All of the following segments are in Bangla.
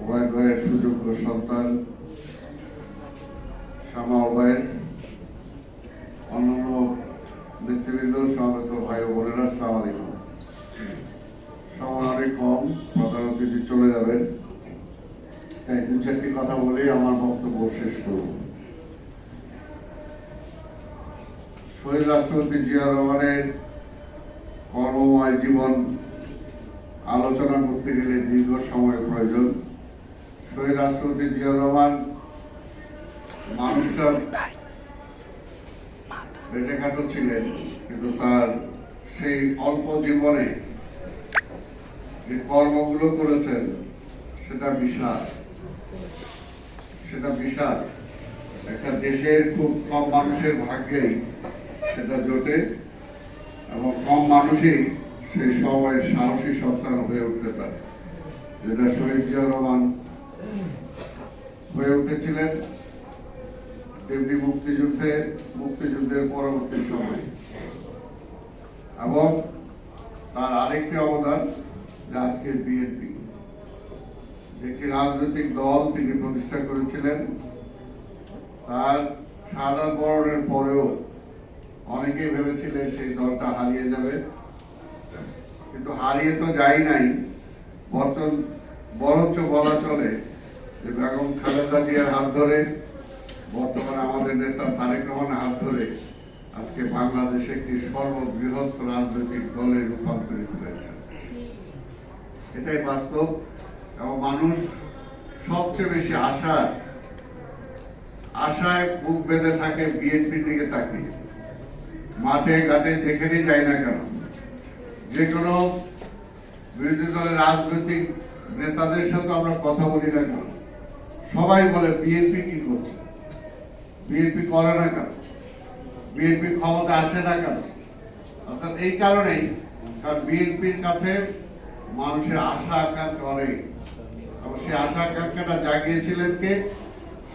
উভয় ভাইয়ের সুযোগ্য সন্তান শামা ভাইয়ের অন্যান্য নেতৃবৃন্দ, সমবেত ভাই ও বোনেরা, আসসালামু আলাইকুম। সময় অনেক কম, প্রধান অতিথি চলে যাবেন, তাই দু চারটি কথা বলেই আমার বক্তব্য শেষ করব। শহীদ রাষ্ট্রপতি জিয়া রহমানের কর্মময় জীবন আলোচনা করতে গেলে দীর্ঘ সময়ের প্রয়োজন। শহীদ রাষ্ট্রপতি জিয়া রহমান মানুষটা বেঁচে খাটো ছিলেন, কিন্তু তার সেই অল্প জীবনে যে কর্মগুলো করেছেন সেটা বিশাল। একটা দেশের খুব কম মানুষের ভাগ্যেই সেটা জোটে এবং কম মানুষই সেই সময়ের সাহসী সন্তান হয়ে উঠতে পারে, যেটা শহীদ জিয়া রহমান হয়ে উঠেছিলেন। তেমনি মুক্তিযুদ্ধের পরবর্তী সময় এবং তার আরেকটি অবদান যে আজকের বিএনপি, একটি রাজনৈতিক দল তিনি প্রতিষ্ঠা করেছিলেন। তার শাহাদাত বরণের পরেও অনেকেই ভেবেছিলেন সেই দলটা হারিয়ে যাবে, কিন্তু হারিয়ে তো যাই নাই, বরঞ্চ বলা চলে যে বেগম খালেদা জিয়ার হাত ধরে, বর্তমানে আমাদের নেতা তারেক রহমানের হাত ধরে আজকে বাংলাদেশে একটি সর্ববৃহৎ রাজনৈতিক দলে রূপান্তরিত হয়েছে। এটাই বাস্তব। এবং মানুষ সবচেয়ে বেশি আশায় বুক বেঁধে থাকে বিএনপির দিকে তাকিয়ে। মাঠে ঘাটে যেখানেই যায় না কেন, যে কোনো বিরোধী দলের রাজনৈতিক নেতাদের সাথে আমরা কথা বলি না কেন, সবাই বলে বিএনপি কি করছে, বিএনপি করে না কেন, বিএনপি ক্ষমতা আসে না কেন। অর্থাৎ এই কারণেই, কারণ বিএনপির কাছে মানুষের আশা আকাঙ্ক্ষা অনেক, এবং সেই আশা আকাঙ্ক্ষাটা জাগিয়েছিলেন কে?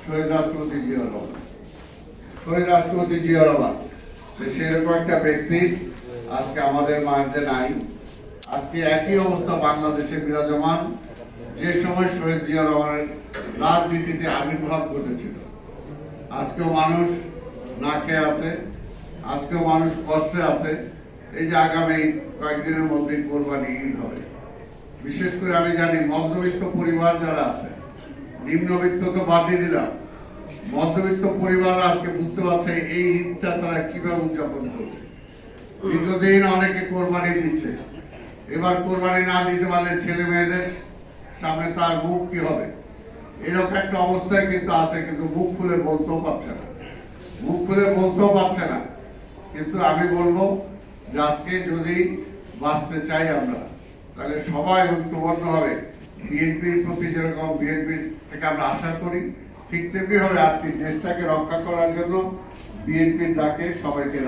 শহীদ রাষ্ট্রপতি জিয়া রহমান। শহীদ রাষ্ট্রপতি জিয়া রহমান সেরকম একটা ব্যক্তি আজকে আমাদের মাঝে নাই। আজকে একই অবস্থা বাংলাদেশে বিরাজমান, যে সময় শহীদ জিয়া রহমানের রাজনীতিতে আবির্ভাব ঘটেছিল। আজকেও মানুষ না খেয়ে আছে, আজকেও মানুষ কষ্টে আছে। এই যে আগামী কয়েকদিনের মধ্যেই কোরবানি ঈদ হবে, বিশেষ করে আমি জানি মধ্যবিত্ত পরিবার যারা আছে, নিম্নবিত্ত তো বাদই দিলাম, মধ্যবিত্ত পরিবাররা আজকে বুঝতে পারছে এই ঈদটা তারা কিভাবে উদযাপন করবে। দীর্ঘদিন অনেকে কোরবানি দিচ্ছে, এবার কোরবানি না দিতে পারলে ছেলে মেয়েদের সামনে তার মুখ কি হবে, এরকম একটা অবস্থায় কিন্তু আছে, কিন্তু মুখ খুলে বলতেও পারছে না। কিন্তু আমি বলবো যে আজকে যদি বাঁচতে চাই আমরা, তাহলে সবাই ঐক্যবদ্ধ হবে। বিএনপির প্রতি যেরকম বিএনপির থেকে আমরা আশা করি, ঠিক তেমনি হবে আজকে দেশটাকে রক্ষা করার জন্য বিএনপির ডাকে সবাইকে